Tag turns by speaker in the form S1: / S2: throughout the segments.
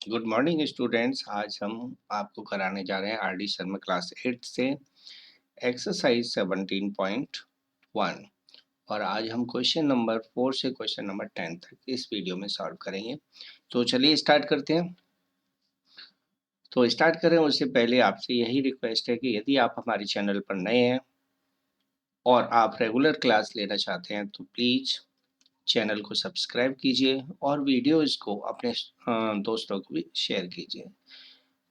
S1: Good morning students. आज हम आपको कराने जा रहे हैं आरडी शर्मा क्लास 8 से एक्सरसाइज 17.1 और आज हम क्वेश्चन नंबर 4 से क्वेश्चन नंबर 10 तक इस वीडियो में सॉल्व करेंगे। तो चलिए स्टार्ट करते हैं। तो स्टार्ट करें उससे पहले आपसे यही रिक्वेस्ट है कि यदि आप हमारे चैनल पर नए हैं और आप रेगुलर क्लास लेना चाहते हैं तो प्लीज़ चैनल को सब्सक्राइब कीजिए और वीडियोज़ को अपने दोस्तों को भी शेयर कीजिए।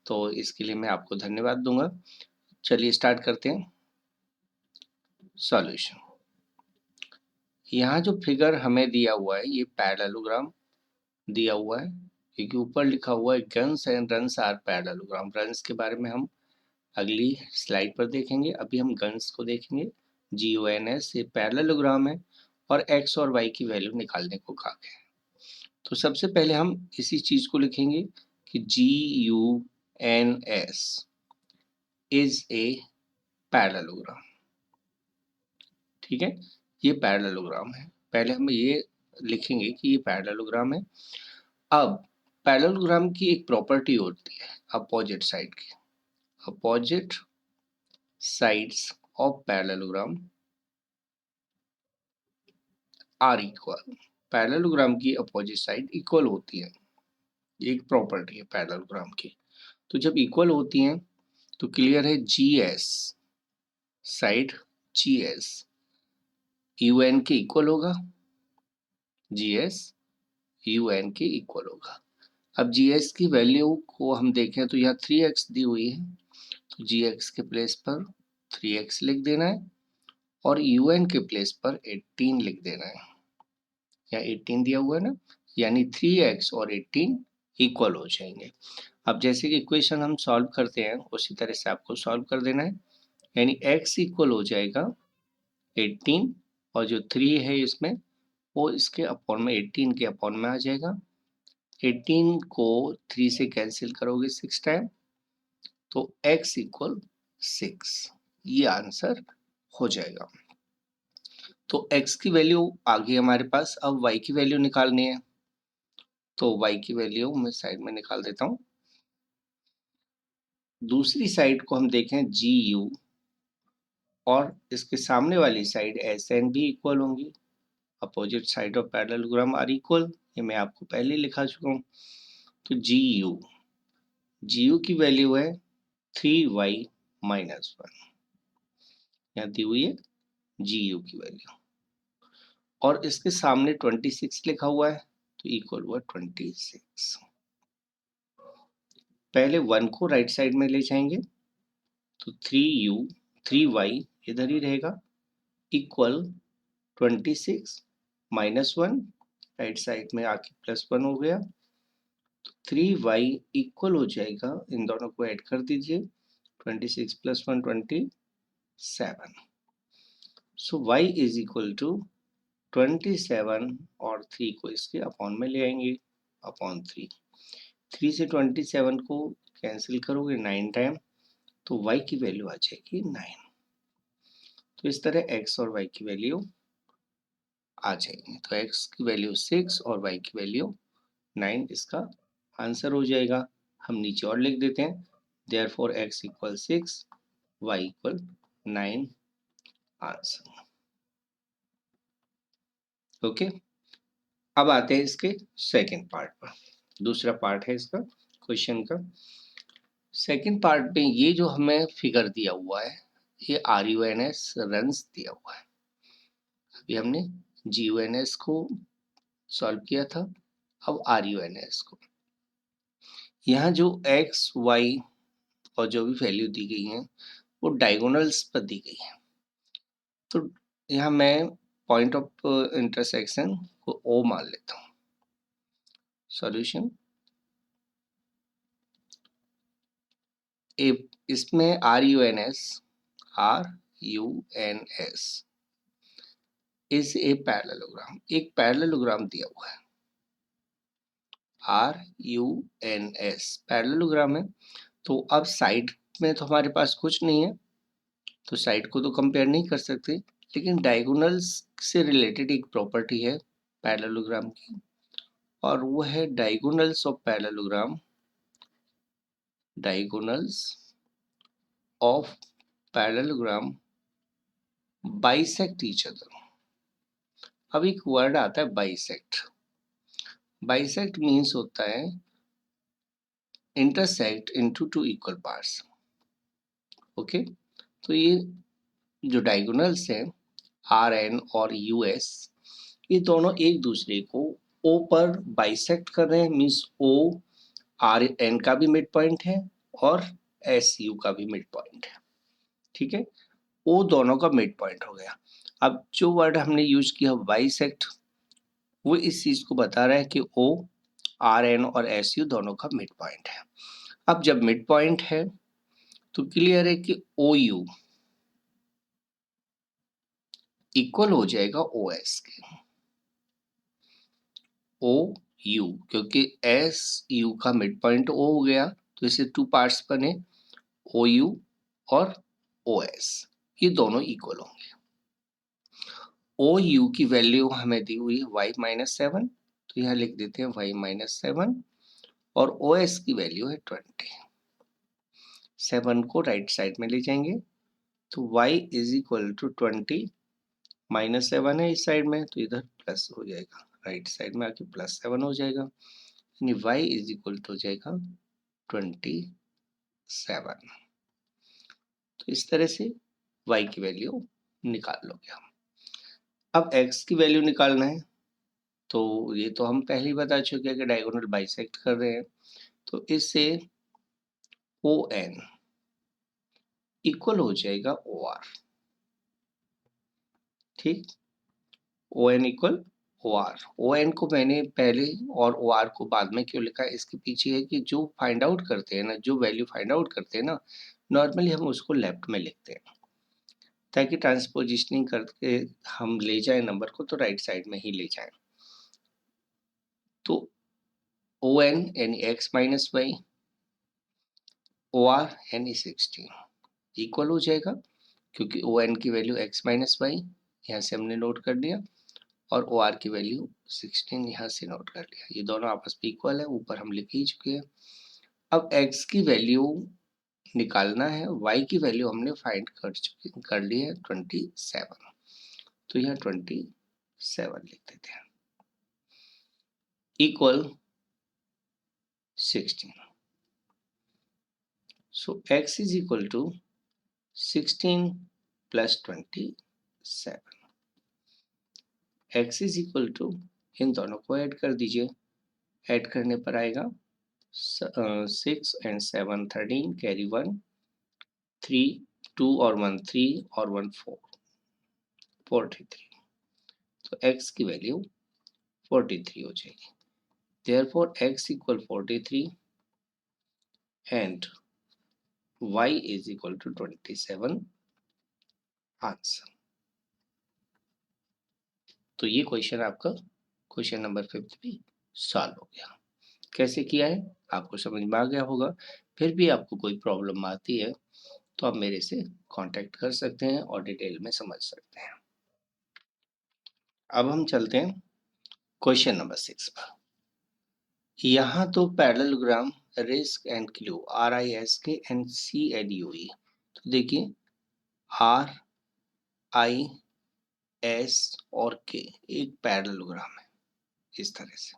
S1: तो इसके लिए मैं आपको धन्यवाद दूंगा। चलिए स्टार्ट करते हैं सॉल्यूशन। यहाँ जो फिगर हमें दिया हुआ है ये पैरेललोग्राम दिया हुआ है, क्योंकि ऊपर लिखा हुआ है guns and runs are parallelogram. Runs के बारे में हम अगली स्लाइड पर देखेंगे, अभी हम गन्स को देखेंगे। GUNS ये पैरेललोग्राम है और x और y की वैल्यू निकालने को कहा गया है। तो सबसे पहले हम इसी चीज को लिखेंगे कि GUNS इज ए पैरेललोग्राम। ठीक है, ये पैरेललोग्राम है। पहले हम ये लिखेंगे कि ये पैरेललोग्राम है। अब पैरेललोग्राम की एक प्रॉपर्टी होती है अपोजिट साइड की। Opposite sides of parallelogram are equal. Parallelogram की अपोजिट साइड इक्वल होती है, ये एक प्रॉपर्टी है पैरेललोग्राम की। तो जब इक्वल होती हैं तो क्लियर है GS साइड GS UN के इक्वल होगा, GS UN के इक्वल होगा। अब GS की वैल्यू को हम देखें तो यहाँ 3x दी हुई है, तो GX के प्लेस पर 3x लिख देना है और UN के प्लेस पर 18 लिख देना है। यहाँ 18 दिया हुआ है ना, यानी 3x और 18 इक्वल हो जाएंगे। अब जैसे कि इक्वेशन हम सॉल्व करते हैं उसी तरह से आपको सॉल्व कर देना है, यानी x इक्वल हो जाएगा 18 और जो 3 है इसमें वो इसके अपॉन में 18 के अपॉन में आ जाएगा। 18 को 3 से कैंसिल करोगे 6 टाइम, तो x इक्वल 6, ये आंसर हो जाएगा। तो x की वैल्यू आ गई हमारे पास। अब y की वैल्यू निकालनी है, तो y की वैल्यू मैं साइड में निकाल देता हूँ। दूसरी साइड को हम देखें GU और इसके सामने वाली साइड SN भी इक्वल होंगी। Opposite side of parallelogram are equal, ये मैं आपको पहले लिखा चुका हूँ। तो GU की वैल्यू है 3y माइनस 1, यहाँ दी हुई है GU की वैल्यू और इसके सामने 26 लिखा हुआ है तो इक्वल हुआ 26। पहले 1 को राइट साइड में ले जाएंगे तो 3y इधर ही रहेगा इक्वल 26 माइनस 1, राइट साइड में आके +1 हो गया। 3y इक्वल हो जाएगा, इन दोनों को ऐड कर दीजिए, 26 + 1 27। So y is equal to 27 और 3 को इसके अपॉन में ले आएंगे, अपॉन 3 से 27 को कैंसिल करोगे 9 टाइम, तो y की वैल्यू आ जाएगी 9। तो इस तरह x और y की वैल्यू आ जाएगी। तो x की वैल्यू 6 और y की वैल्यू 9 इसका आंसर हो जाएगा। हम नीचे और लिख देते हैं, therefore x equal 6, y equal 9 answer. Okay, अब आते हैं इसके सेकंड पार्ट पर। दूसरा पार्ट है इसका क्वेश्चन का। सेकंड पार्ट में ये जो हमें फिगर दिया हुआ है ये RUNS रन्स दिया हुआ है। अभी हमने GUNS को सॉल्व किया था, अब RUNS को। यहाँ जो x y और जो भी वैल्यू दी गई है वो डायगोनल्स पर दी गई है। तो यहाँ मैं पॉइंट ऑफ इंटरसेक्शन को O मान लेता हूँ। सॉल्यूशन, इसमें RUNS इज ए पैरेललोग्राम, एक पैरेललोग्राम दिया हुआ है। RUNS पैरेललोग्राम है। तो अब साइड में तो हमारे पास कुछ नहीं है, तो साइड को तो कंपेयर नहीं कर सकते, लेकिन डायगोनल्स से रिलेटेड एक प्रॉपर्टी है पैरेललोग्राम की और वो है diagonals of parallelogram diagonals of parallelogram bisect each other. अब एक वर्ड आता है बाइसेक्ट। बाइसेक्ट मीन्स होता है intersect into two equal parts. Okay, तो ये जो डायगोनल्स हैं आर एन और यू एस, ये दोनों एक दूसरे को ओ पर बाइसेक्ट कर रहे हैं। मीन्स ओ आर एन का भी मिड पॉइंट है और एस यू का भी मिड पॉइंट है। ठीक है, ओ दोनों का मिड पॉइंट हो गया। अब जो वर्ड हमने यूज किया बाइसेक्ट, वो इस चीज को बता रहा है कि ओ आर एन और एस यू दोनों का मिड पॉइंट है। अब जब मिड पॉइंट है तो क्लियर है कि ओ यू इक्वल हो जाएगा ओ एस के। ओ यू, क्योंकि एस यू का मिड पॉइंट ओ हो गया तो इसे टू पार्ट्स बने, ओ यू और ओ एस, ये दोनों इक्वल होंगे। ओ यू की वैल्यू हमें दी हुई है y माइनस 7, तो यहाँ लिख देते हैं y माइनस 7, और ओ एस की वैल्यू है 20। 7 को राइट साइड में ले जाएंगे तो y is equal to 20, minus 7 है इस साइड में तो इधर प्लस हो जाएगा, राइट साइड में आके प्लस 7 हो जाएगा, यानी y इज इक्वल टू हो जाएगा 27। तो इस तरह से y की वैल्यू निकाल लोगे हम। अब x की वैल्यू निकालना है, तो ये तो हम पहले ही बता चुके हैं कि डायगोनल बाइसेक्ट कर रहे हैं, तो इससे ओ एन इक्वल हो जाएगा ओ आर। ठीक, O N equal O R. O N को मैंने पहले और ओ आर को बाद में क्यों लिखा है, इसके पीछे है कि जो फाइंड आउट करते हैं ना, जो वैल्यू फाइंड आउट करते हैं ना, नॉर्मली हम उसको लेफ्ट में लिखते हैं ताकि ट्रांसपोजिशनिंग करके हम ले जाए नंबर को तो राइट साइड में ही ले जाए। तो ओ एन यानी x minus y, O R यानी 16 इक्वल हो जाएगा, क्योंकि ओ एन की वैल्यू एक्स माइनस वाई यहाँ से हमने नोट कर लिया और ओ आर की वैल्यू 16 यहाँ से नोट कर लिया। ये दोनों आपस में इक्वल है, ऊपर हम लिख ही चुके हैं। अब x की वैल्यू निकालना है, y की वैल्यू हमने फाइंड कर ली है 27, तो यहाँ 27 लिख देते हैं equal 16। So x is equal to 16 plus 27। x is equal to, इन दोनों को ऐड कर दीजिए, ऐड करने पर आएगा 6 and 7 13, कैरी 1, 3 2 और 1 3 और 1 4, 43। तो x की वैल्यू 43 हो जाएगी। Therefore x equal 43 and y is equal to 27 answer. तो ये क्वेश्चन आपका क्वेश्चन नंबर 5 भी सॉल्व हो गया। कैसे किया है आपको समझ में आ गया होगा। फिर भी आपको कोई प्रॉब्लम आती है तो आप मेरे से कांटेक्ट कर सकते हैं और डिटेल में समझ सकते हैं। अब हम चलते हैं क्वेश्चन नंबर 6 पर। यहाँ तो parallelogram risk and Q RISK and CLUE, तो देखिए RIS और K एक पैरेललोग्राम है इस तरह से।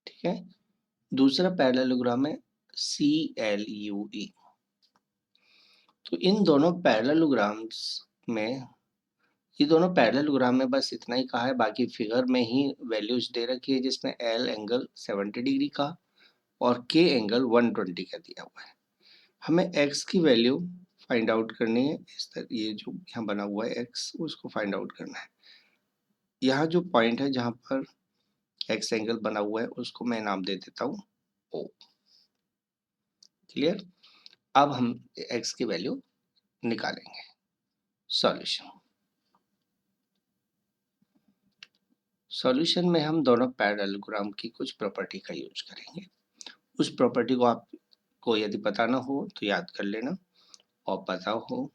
S1: ठीक है, दूसरा पैरेललोग्राम है CLUE। तो इन दोनों पैरेललोग्राम्स में, ये दोनों पैरेललोग्राम में बस इतना ही कहा है, बाकी फिगर में ही वैल्यूज दे रखी है, जिसमें L एंगल 70 डिग्री का और K एंगल 120 का दिया हुआ है। हमें x की वैल्यू फाइंड आउट करनी है। इस तरह ये जो यहाँ बना हुआ है x, उसको फाइंड आउट करना है। यहाँ जो पॉइंट है जहाँ पर x एंगल बना हुआ है उसको मैं नाम दे देता हूँ O। क्लियर, अब हम x की वैल्यू निकालेंगे। सॉल्यूशन, सॉल्यूशन में हम दोनों पैरेललोग्राम की कुछ प्रॉपर्टी का यूज करेंगे। उस प्रॉपर्टी को आपको यदि पता ना हो तो याद कर लेना, और पता हो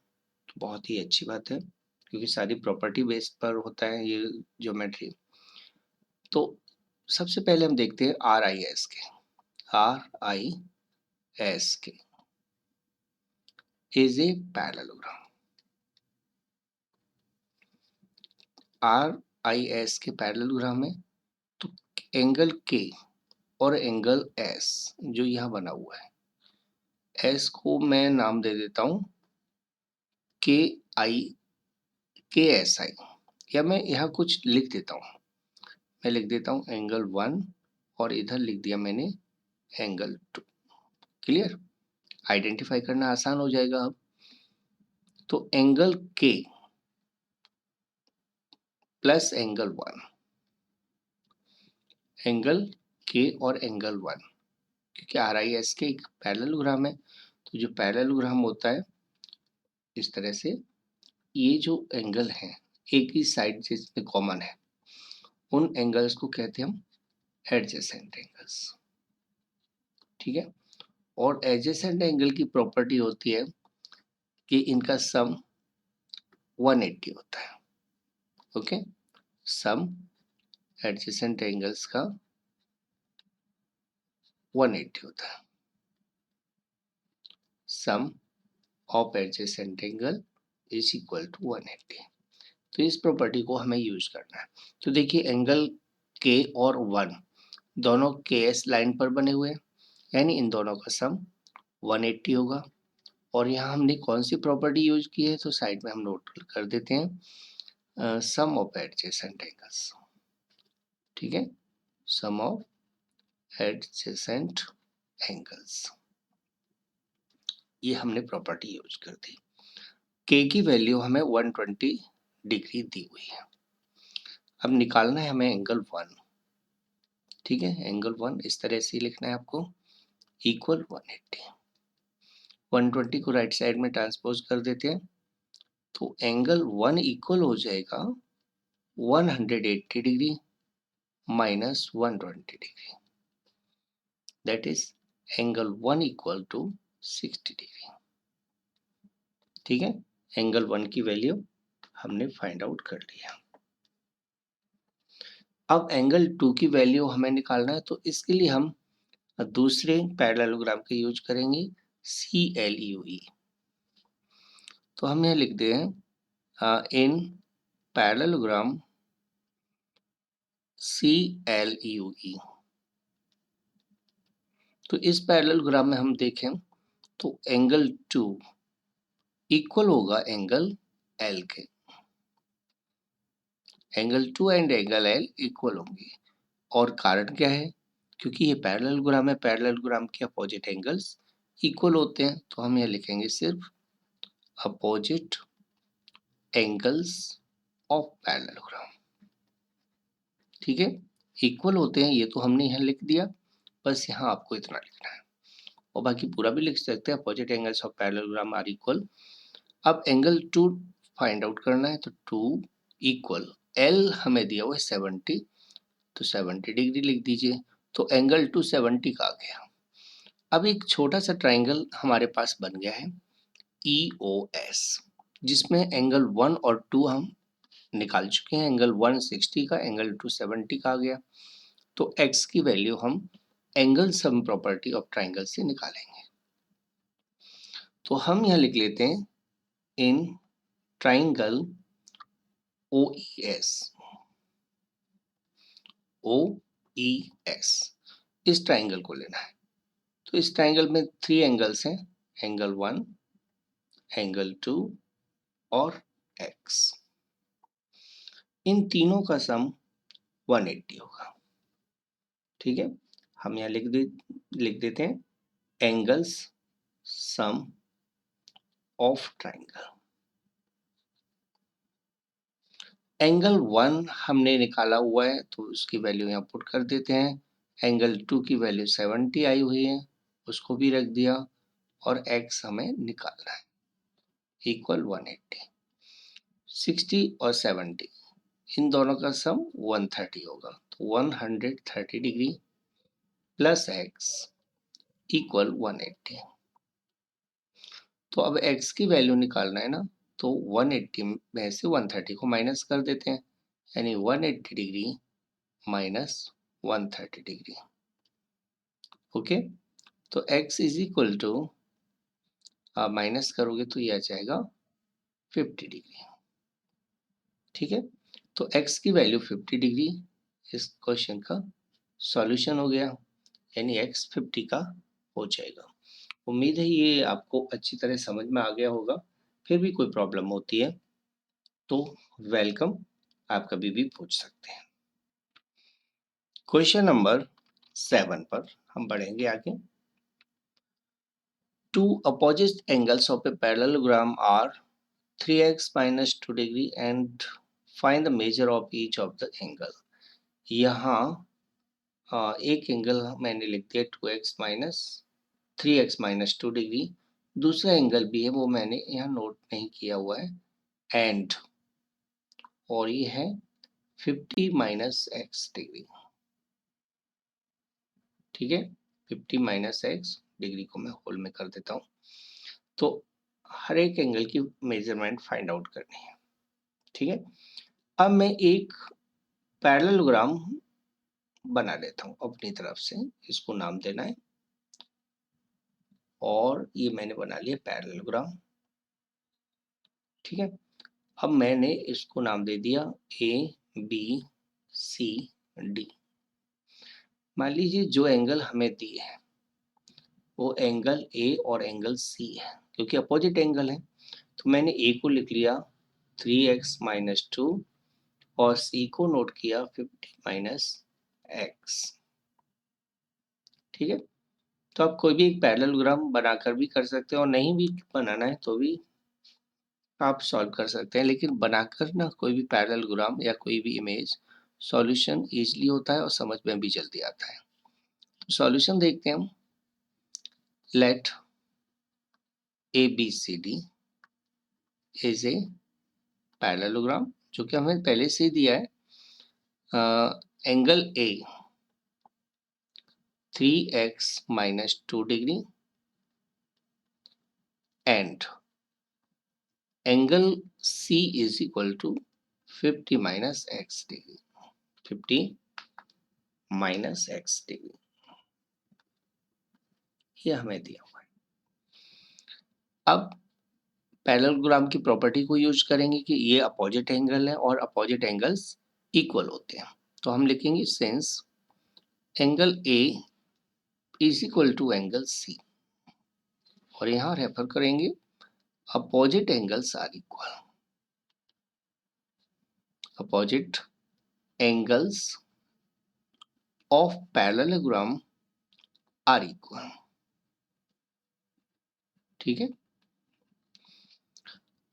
S1: तो बहुत ही अच्छी बात है, क्योंकि सारी प्रॉपर्टी बेस पर होता है ये ज्योमेट्री। तो सबसे पहले हम देखते हैं RIS के। RIS एस के is a parallelogram. Are I S के पैरेललोग्राम है तो एंगल के और एंगल एस जो यहाँ बना हुआ है, एस को मैं नाम दे देता हूं के आई के एस आई, या मैं यहाँ कुछ लिख देता हूँ, मैं लिख देता हूँ एंगल 1 और इधर लिख दिया मैंने एंगल 2। क्लियर, आइडेंटिफाई करना आसान हो जाएगा अब। तो एंगल के प्लस एंगल 1, एंगल के और एंगल 1, क्योंकि आर आई एस के एक पैरेललोग्राम है, तो जो पैरेललोग्राम होता है इस तरह से, ये जो एंगल है एक ही साइड जिसमें कॉमन है, उन एंगल्स को कहते हैं हम एडजेसेंट एंगल्स। ठीक है, और एडजेसेंट एंगल की प्रॉपर्टी होती है कि इनका सम 180 होता है। ओके, सम एडजेसेंट एंगल्स का 180 होता है, sum of adjacent angle is equal to 180। तो इस प्रॉपर्टी को हमें यूज करना है। तो देखिए एंगल के और 1 दोनों के एस लाइन पर बने हुए हैं, यानी इन दोनों का सम 180 होगा। और यहाँ हमने कौन सी प्रॉपर्टी यूज की है, तो साइड में हम नोट कर देते हैं, सम ऑफ एडजेसेंट एंगल्स। ठीक है, सम ऑफ एडजेसेंट एंगल्स, ये हमने प्रॉपर्टी यूज कर दी। के की वैल्यू हमें 120 डिग्री दी हुई है। अब निकालना है हमें एंगल 1। ठीक है, एंगल 1 इस तरह से लिखना है आपको, इक्वल 180। 120 को राइट साइड में ट्रांसपोज कर देते हैं, तो एंगल 1 इक्वल हो जाएगा 180 degree minus 120 degree, that is angle 1 equal to 60 degree. ठीक है, एंगल 1 की वैल्यू हमने फाइंड आउट कर लिया। अब एंगल 2 की वैल्यू हमें निकालना है, तो इसके लिए हम दूसरे पैरेललोग्राम का यूज करेंगे, CLUE। तो हम यहाँ लिख दे इन पैरेललोग्राम CLUE। तो इस पैरेललोग्राम में हम देखें तो एंगल 2 इक्वल होगा एंगल L के, angle 2 and angle L equal होंगे। और कारण क्या है, क्योंकि ये पैरेललोग्राम है, पैरेललोग्राम के अपोजिट एंगल्स इक्वल होते हैं, तो हम यहाँ लिखेंगे सिर्फ अपोजिट एंगल्स ऑफ पैरेललोग्राम। ठीक है, इक्वल होते हैं ये तो हमने यहाँ लिख दिया, बस यहाँ आपको इतना लिखना है, और बाकी पूरा भी लिख सकते हैं, opposite angles of parallelogram are equal. अब एंगल 2 फाइंड आउट करना है, तो 2 इक्वल L हमें दिया हुआ है 70, तो 70 डिग्री लिख दीजिए, तो एंगल 2 70 का आ गया। अब एक छोटा सा ट्राइंगल हमारे पास बन गया है EOS, जिसमें एंगल 1 और 2 हम निकाल चुके हैं, एंगल 1 60 का, एंगल 2 70 का आ गया। तो x की वैल्यू हम angle sum property of triangle से निकालेंगे। तो हम यहाँ लिख लेते हैं इन ट्राइंगल OES, OES इस ट्राइंगल को लेना है। तो इस ट्राइंगल में 3 एंगल्स हैं, एंगल 1, एंगल 2 और x। इन तीनों का सम 180 होगा। ठीक है, हम यहाँ लिख देते हैं angles sum of triangle. Angle 1 हमने निकाला हुआ है, तो उसकी वैल्यू यहाँ पुट कर देते हैं। एंगल 2 की वैल्यू 70 आई हुई है, उसको भी रख दिया, और x हमें निकालना है, इक्वल 180। 60 और 70 इन दोनों का सम 130 होगा, तो 130 डिग्री प्लस x इक्वल 180। तो अब x की वैल्यू निकालना है ना, तो 180 में से 130 को माइनस कर देते हैं, यानी 180 डिग्री माइनस 130 डिग्री। ओके, तो x इज इक्वल टू आप माइनस करोगे तो ये आ जाएगा 50 डिग्री। ठीक है, तो x की वैल्यू 50 डिग्री इस क्वेश्चन का सॉल्यूशन हो गया, यानी x 50 का हो जाएगा। उम्मीद है ये आपको अच्छी तरह समझ में आ गया होगा। फिर भी कोई प्रॉब्लम होती है तो वेलकम, आप कभी भी पूछ सकते हैं। क्वेश्चन नंबर 7 पर हम बढ़ेंगे आगे। Two opposite angles of a parallelogram are 3x minus 2 degree and find the measure of each of the angle। यहाँ एक एंगल मैंने लिख दिया 2x minus 3x minus 2 degree, दूसरा एंगल भी है वो मैंने यहाँ नोट नहीं किया हुआ है, एंड और ये है 50 माइनस x डिग्री। ठीक है, 50 माइनस x डिग्री को मैं होल में कर देता हूँ। तो हर एक एंगल की मेजरमेंट फाइंड आउट करनी है। ठीक है, अब मैं एक पैरेललोग्राम बना लेता हूँ अपनी तरफ से, इसको नाम देना है, और ये मैंने बना लिया पैरेललोग्राम। ठीक है, अब मैंने इसको नाम दे दिया ए बी सी डी। मान लीजिए जो एंगल हमें दिए है वो एंगल ए और एंगल सी है, क्योंकि अपोजिट एंगल है, तो मैंने ए को लिख लिया 3x माइनस 2 और सी को नोट किया 50 माइनस एक्स। ठीक है, तो आप कोई भी एक पैरेललोग्राम बनाकर भी कर सकते हो, और नहीं भी बनाना है तो भी आप सॉल्व कर सकते हैं, लेकिन बनाकर ना कोई भी पैरेललोग्राम या कोई भी इमेज सॉल्यूशन इजीली होता है और समझ में भी जल्दी आता है। तो सॉल्यूशन देखते हैं हम। Let A B C D is a parallelogram, जो कि हमें पहले से ही दिया है। Angle A 3x minus 2 degree and angle C is equal to 50 minus x degree, 50 minus x degree, ये हमें दिया हुआ है। अब पैरेललोग्राम की प्रॉपर्टी को यूज करेंगे कि ये अपोजिट एंगल है और अपोजिट एंगल्स इक्वल होते हैं, तो हम लिखेंगे since angle A is equal to angle C, और यहाँ रेफर करेंगे opposite angles are equal, opposite angles of parallelogram are equal. ठीक है,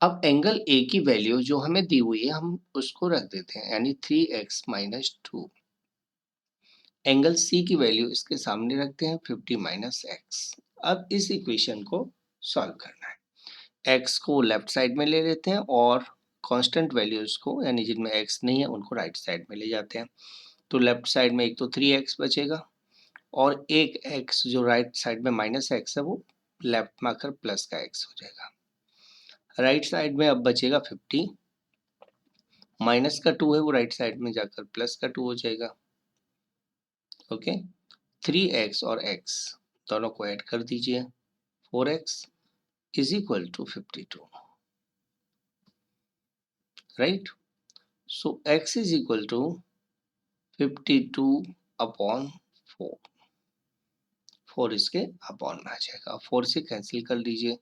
S1: अब एंगल ए की वैल्यू जो हमें दी हुई है हम उसको रख देते हैं, यानी 3x माइनस 2। एंगल सी की वैल्यू इसके सामने रखते हैं 50 माइनस एक्स। अब इस इक्वेशन को सॉल्व करना है। x को लेफ्ट साइड में ले लेते हैं और कांस्टेंट वैल्यूज को, यानी जिनमें x नहीं है उनको राइट साइड में ले जाते हैं। तो लेफ्ट साइड में एक तो 3x बचेगा और एक x जो राइट साइड में माइनस x है वो लेफ्ट में आकर प्लस का x हो जाएगा। राइट साइड में अब बचेगा 50, माइनस का 2 है वो राइट साइड में जाकर प्लस का 2 हो जाएगा। ओके, 3x और x दोनों को ऐड कर दीजिए, 4x is equal to 52, right. So x is equal to 52 upon 4, 4 इसके अपॉन में आ जाएगा, 4 से कैंसिल कर लीजिए,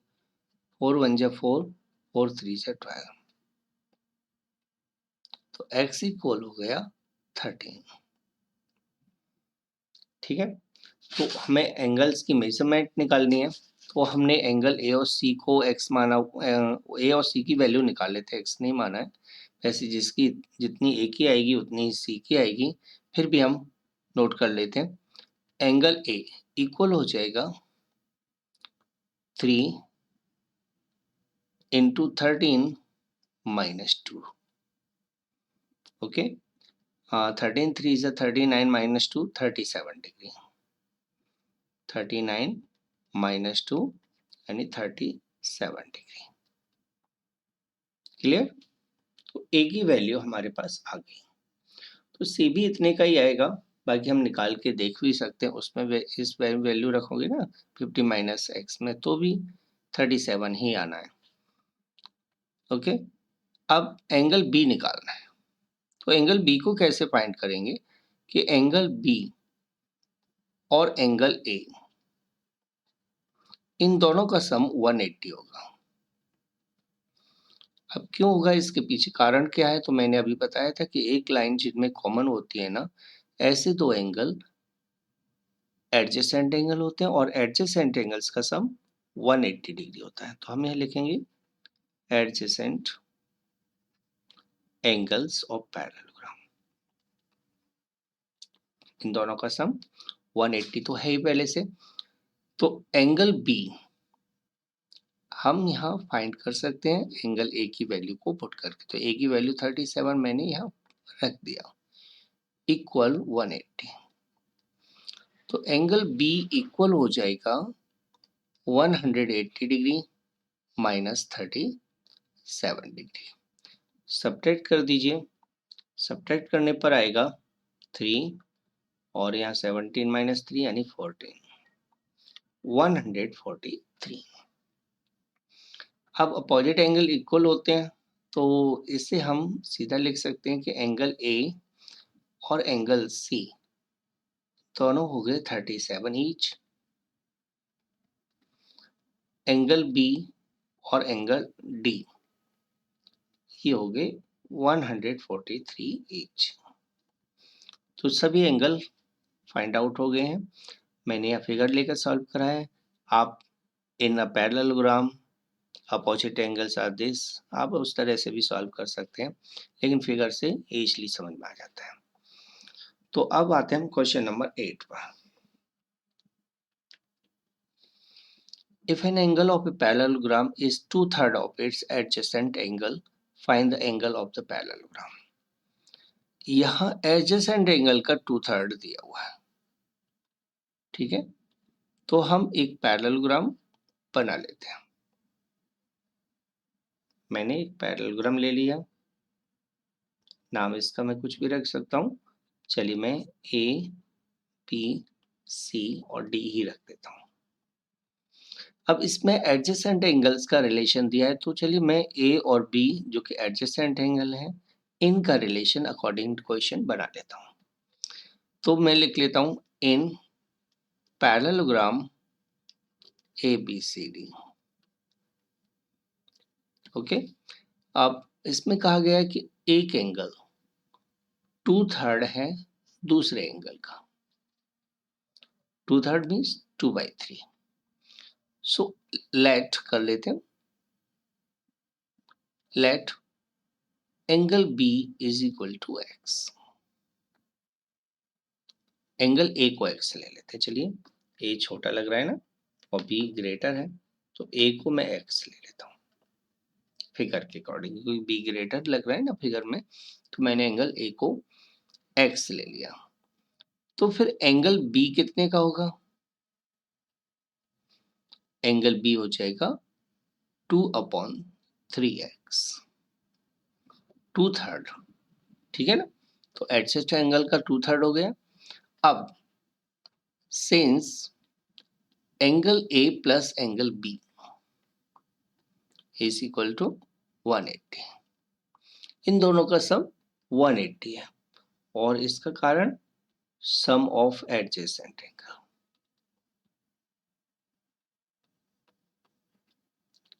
S1: 4 1 जा 4, 4 3 जा 12, तो x इक्वल हो गया 13। ठीक है, तो हमें एंगल्स की मेजरमेंट निकालनी है, तो हमने एंगल ए और सी को एक्स माना, ए और सी की वैल्यू निकाल लेते हैं, एक्स नहीं माना है। वैसे जिसकी जितनी ए की आएगी उतनी ही सी की आएगी, फिर भी हम नोट कर लेते हैं। एंगल ए इक्वल हो जाएगा 3 into 13 minus 2। Okay, 13 3 is 39 minus 2 37 degree, 39 minus 2 यानी 37 डिग्री। क्लियर, तो ए की वैल्यू हमारे पास आ गई, तो सी भी इतने का ही आएगा, बाकी हम निकाल के देख भी सकते हैं, उसमें इस वैल्यू रखोगे ना 50 माइनस एक्स में तो भी 37 ही आना है। ओके, अब एंगल बी निकालना है। तो एंगल बी को कैसे फाइंड करेंगे कि एंगल बी और एंगल ए इन दोनों का सम 180 होगा। अब क्यों होगा, इसके पीछे कारण क्या है, तो मैंने अभी बताया था कि एक लाइन जिनमें कॉमन होती है ना, ऐसे दो एंगल एडजेसेंट एंगल होते हैं और एडजेसेंट एंगल्स का सम 180 डिग्री होता है। तो हम यह लिखेंगे एडजेसेंट एंगल्स ऑफ पैरेललोग्राम, इन दोनों का सम 180 तो है ही पहले से। तो एंगल बी हम यहाँ फाइंड कर सकते हैं एंगल ए की वैल्यू को पुट करके। तो ए की वैल्यू 37 मैंने यहाँ रख दिया, इक्वल 180। तो एंगल बी इक्वल हो जाएगा 180 डिग्री माइनस 37 डिग्री। सब्ट्रैक्ट कर दीजिए, सब्ट्रैक्ट करने पर आएगा 3 और यहाँ 17 माइनस 3 यानी 14, 143। अब अपोजिट एंगल इक्वल होते हैं तो इसे हम सीधा लिख सकते हैं कि एंगल ए और एंगल सी दोनों हो गए 37 ईच, एंगल बी और एंगल डी ये हो गए 143 ईच। तो सभी एंगल फाइंड आउट हो गए हैं। मैंने यह फिगर लेकर सॉल्व करा है। आप in a parallelogram opposite angles are this, आप उस तरह से भी सॉल्व कर सकते हैं, लेकिन फिगर से इजीली समझ में आ जाता है। तो अब आते हैं क्वेश्चन नंबर 8 पर। If an angle of a parallelogram is 2/3 of its adjacent angle, find the angle of the parallelogram. यहाँ एडजेसेंट एंगल का 2/3 दिया हुआ है, ठीक है। तो हम एक पैरेललोग्राम बना लेते हैं। मैंने एक पैरेललोग्राम ले लिया, नाम इसका मैं कुछ भी रख सकता हूँ। चलिए मैं ए बी सी और डी ही रख देता हूँ। अब इसमें एडजेसेंट एंगल्स का रिलेशन दिया है, तो चलिए मैं ए और बी जो कि एडजेसेंट एंगल है इनका रिलेशन अकॉर्डिंग टू क्वेश्चन बना लेता हूँ। तो मैं लिख लेता हूँ in parallelogram A B C D. Okay, अब इसमें कहा गया है कि एक एंगल 2/3 है दूसरे एंगल का, 2/3 मीन्स 2/3। सो लेट कर लेते हैं, let angle B is equal to x. Angle A को एक्स ले लेते हैं। चलिए ए छोटा लग रहा है ना और बी ग्रेटर है, तो ए को मैं एक्स ले लेता हूँ फिगर के अकॉर्डिंग, क्योंकि बी ग्रेटर लग रहा है ना फिगर में, तो मैंने एंगल ए को एक्स ले लिया। तो फिर एंगल बी कितने का होगा, एंगल बी हो जाएगा 2/3x, 2/3, ठीक है ना। तो एडजस्ट एंगल का 2/3 हो गया। अब since angle A plus angle B is equal to 180, इन दोनों का सम 180 है और इसका कारण sum of adjacent angle.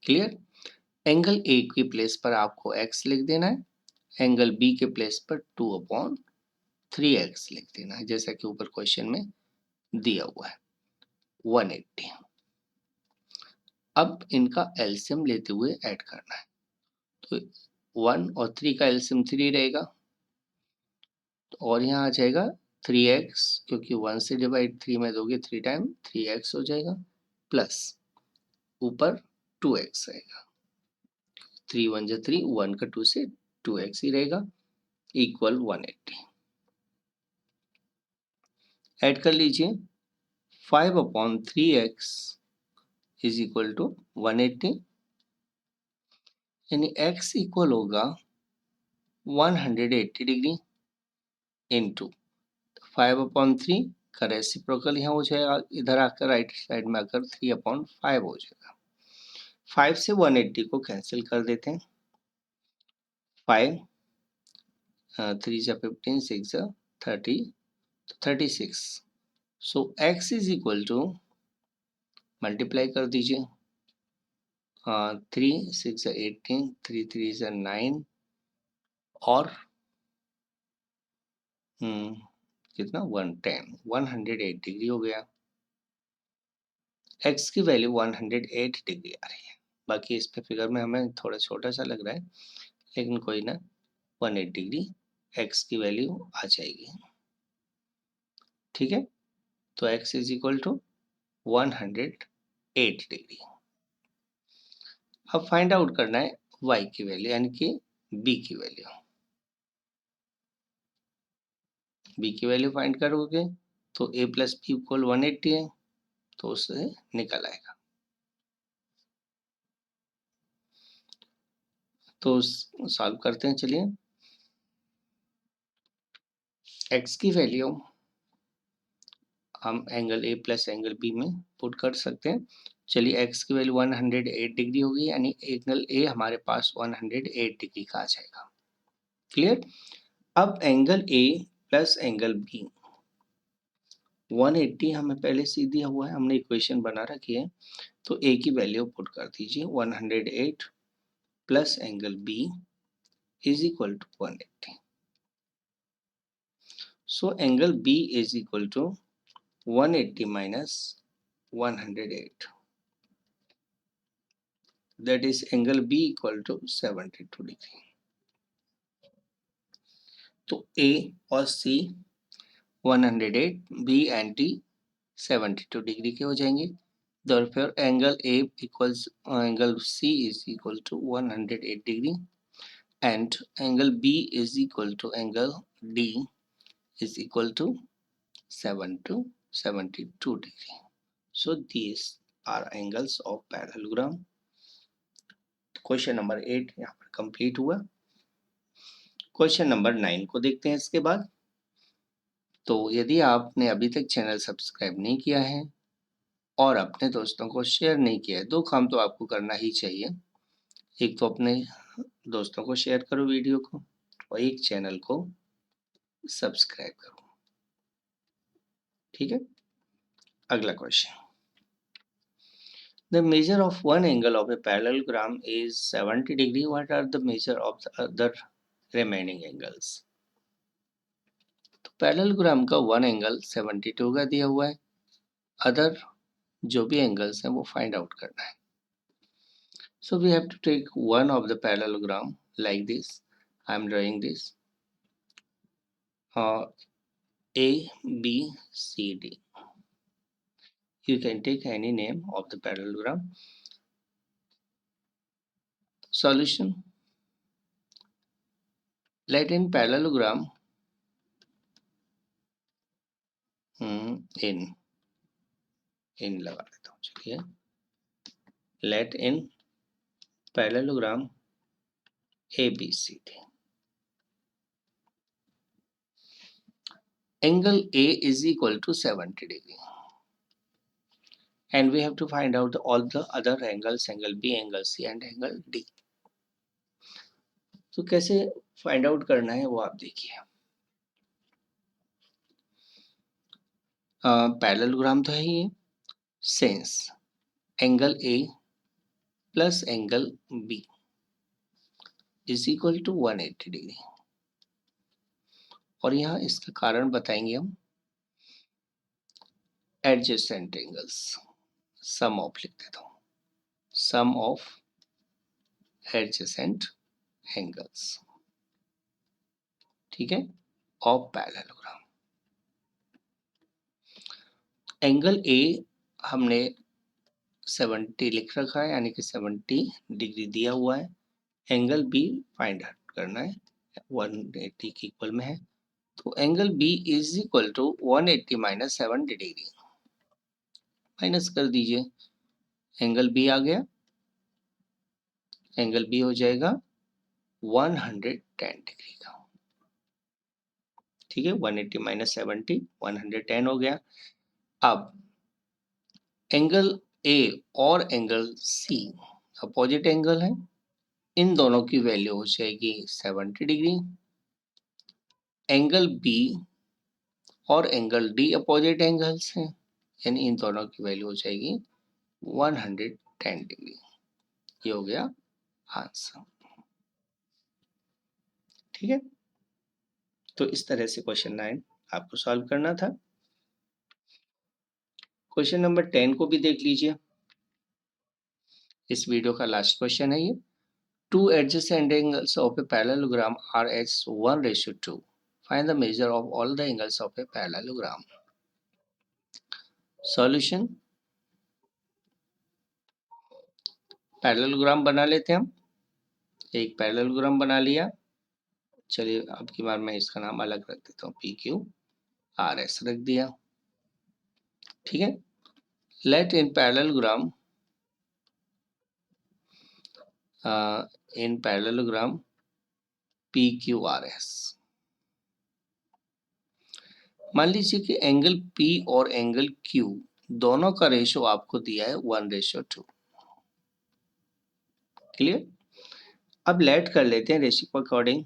S1: Clear, angle A की प्लेस पर आपको x लिख देना है, एंगल बी के प्लेस पर 2/3x लिख देना है, जैसा कि ऊपर क्वेश्चन में दिया हुआ है 180। अब इनका एलसीएम लेते हुए ऐड करना है, तो 1 और 3 का एलसीएम 3 रहेगा और यहाँ आ जाएगा 3x, क्योंकि 1 से डिवाइड 3 में दोगे 3 टाइम 3x हो जाएगा, प्लस ऊपर 2x रहेगा, 3 1 जा 3, 1 का 2 से 2x ही रहेगा, इक्वल 180। ऐड कर लीजिए 5/3x इज इक्वल टू 180, यानी x इक्वल होगा 180 डिग्री इंटू 5/3 का रेसिप्रोकल यहाँ हो जाएगा, इधर आकर राइट साइड में आकर 3/5 हो जाएगा। 5 से 180 को कैंसिल कर देते हैं। 5 3 जा 15, 6 जा 30, 36। So x is equal to, multiply कर दीजिए, 3 6 जा 18, 3 3 जा 9 और कितना 110, 108 डिग्री हो गया। x की वैल्यू 108 डिग्री आ रही है। बाकी इस पे फिगर में हमें थोड़ा छोटा सा लग रहा है, लेकिन कोई ना, 108 डिग्री x की वैल्यू आ जाएगी। ठीक है, तो x is equal to 108 degree. अब फाइंड आउट करना है y की वैल्यू, यानी कि b की वैल्यू। b की वैल्यू फाइंड करोगे तो a प्लस बी इक्वल 180 है, तो उससे निकल आएगा। तो सॉल्व करते हैं, चलिए। x की वैल्यू हम angle a plus angle b में पुट कर सकते हैं। चलिए, x की वैल्यू 108 डिग्री होगी, यानी एंगल a हमारे पास 108 डिग्री का आ जाएगा। क्लियर। अब angle a plus angle b 180 हमें पहले से दिया हुआ है, हमने इक्वेशन बना रखी है, तो a की वैल्यू पुट कर दीजिए। 108 plus angle b is equal to 180। So angle b is equal to 180 minus 108, that is angle B equal to 72 degree. तो A और C 108, B and D 72 degree के हो जाएंगे। Therefore angle A equals angle C is equal to 108 degree and angle B is equal to angle D is equal to 72 degree. So these are angles of parallelogram. Question number 8 यहाँ पर complete हुआ। Question number 9 को देखते हैं इसके बाद। तो यदि आपने अभी तक चैनल सब्सक्राइब नहीं किया है और अपने दोस्तों को शेयर नहीं किया है, दो काम तो आपको करना ही चाहिए। एक तो अपने दोस्तों को शेयर करो वीडियो को, और एक चैनल को सब्सक्राइब करो। ठीक है, अगला question. The measure of one angle of a parallelogram is 70 degree. What are the measure of the other remaining angles? तो पैरेललोग्राम का वन एंगल 72 का दिया हुआ है, अदर जो भी एंगल्स हैं वो फाइंड आउट करना है। So we have to take one of the parallelogram like this. I am drawing this A, B, C, D. You can take any name of the parallelogram. Solution. Let in parallelogram in लगा देता हूँ, चलिए। Let in parallelogram A, B, C, D. Angle A is equal to 70 degree. And we have to find out all the other angles, angle B, angle C and angle D. तो कैसे find out करना है वो आप देखिए। Parallelogram तो है ये, since angle A plus angle B is equal to 180 degree. और यहाँ इसका कारण बताएंगे हम, एडजेसेंट एंगल्स, सम ऑफ लिख देता हूँ, सम ऑफ एडजेसेंट एंगल्स। ठीक है, ऑफ पैरेललोग्राम। एंगल A हमने 70 लिख रखा है, यानी कि 70 डिग्री दिया हुआ है। एंगल B फाइंड आउट करना है, 180 के इक्वल में है, तो angle B is equal to 180 minus 70 degree. Minus कर दीजिए, एंगल B आ गया, एंगल B हो जाएगा 110 डिग्री का। ठीक है, 180 माइनस 70 110 हो गया। अब एंगल ए और एंगल सी अपोजिट एंगल है, इन दोनों की वैल्यू हो जाएगी 70 डिग्री। एंगल बी और एंगल डी अपोजिट एंगल्स हैं, यानी इन दोनों की वैल्यू हो जाएगी 110 डिग्री। ये हो गया आंसर। ठीक है, तो इस तरह से क्वेश्चन 9 आपको सॉल्व करना था। क्वेश्चन नंबर 10 को भी देख लीजिए, इस वीडियो का लास्ट क्वेश्चन है ये। Two adjacent angles of a parallelogram are as 1:2. Find the measure of all the angles of a parallelogram. Solution, parallelogram बना लेते हैं हम। एक पैरेललोग्राम बना लिया, चलिए अब की बार मैं इसका नाम अलग रख देता हूँ, PQRS रख दिया। ठीक है, लेट इन पैरेललोग्राम PQRS। मान लीजिए कि एंगल P और एंगल Q दोनों का रेशो आपको दिया है 1:2। क्लियर। अब लेट कर लेते हैं रेशियो अकॉर्डिंग।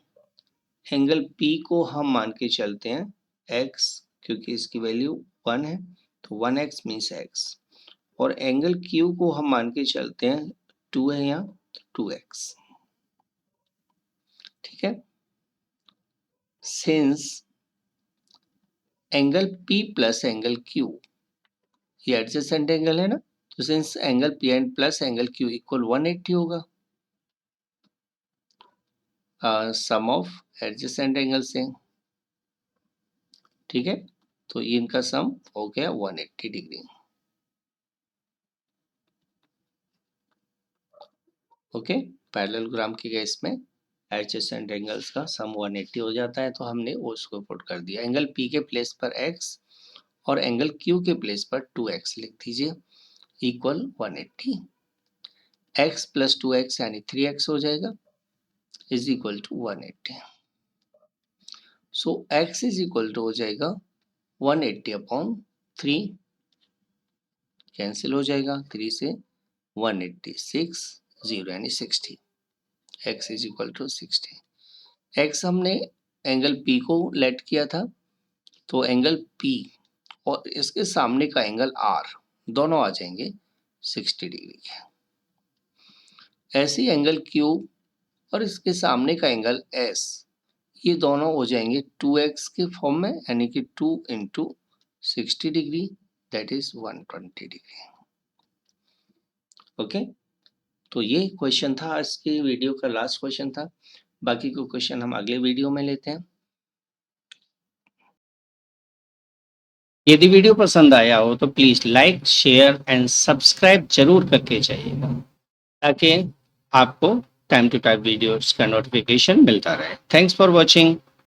S1: एंगल P को हम मान के चलते हैं x, क्योंकि इसकी वैल्यू 1 है, तो 1x मीन्स x। और एंगल Q को हम मान के चलते हैं 2 है यहाँ, 2x। ठीक है, since angle P plus angle Q ये एडजेसेंट एंगल है ना, तो since angle P and plus angle Q equal 180 होगा, सम ऑफ एडजेसेंट एंगल से। ठीक है, तो इनका सम हो गया 180 डिग्री। ओके, पैरेललोग्राम के केस में एडजेसेंट एंगल्स का सम 180 हो जाता है, तो हमने उसको पुट कर दिया। एंगल P के प्लेस पर x और एंगल Q के प्लेस पर 2x लिख दीजिए, इक्वल 180। x प्लस 2x यानी 3x हो जाएगा, is equal to 180। So x is equal to हो जाएगा 180 अपॉन 3, कैंसिल हो जाएगा, 3 से 186 0 यानी 60। x is equal to 60। x हमने एंगल P को लेट किया था, तो एंगल P और इसके सामने का एंगल R दोनों आ जाएंगे 60 डिग्री के। ऐसे ही एंगल Q और इसके सामने का एंगल S ये दोनों हो जाएंगे 2x के फॉर्म में, यानी कि 2 into 60 degree, that is 120 degree. Okay, तो ये क्वेश्चन था, आज के वीडियो का लास्ट क्वेश्चन था। बाकी को क्वेश्चन हम अगले वीडियो में लेते हैं। यदि वीडियो पसंद आया हो तो please like, share and subscribe जरूर करके जाइएगा, ताकि आपको टाइम टू टाइम वीडियोस का नोटिफिकेशन मिलता रहे। Thanks for watching.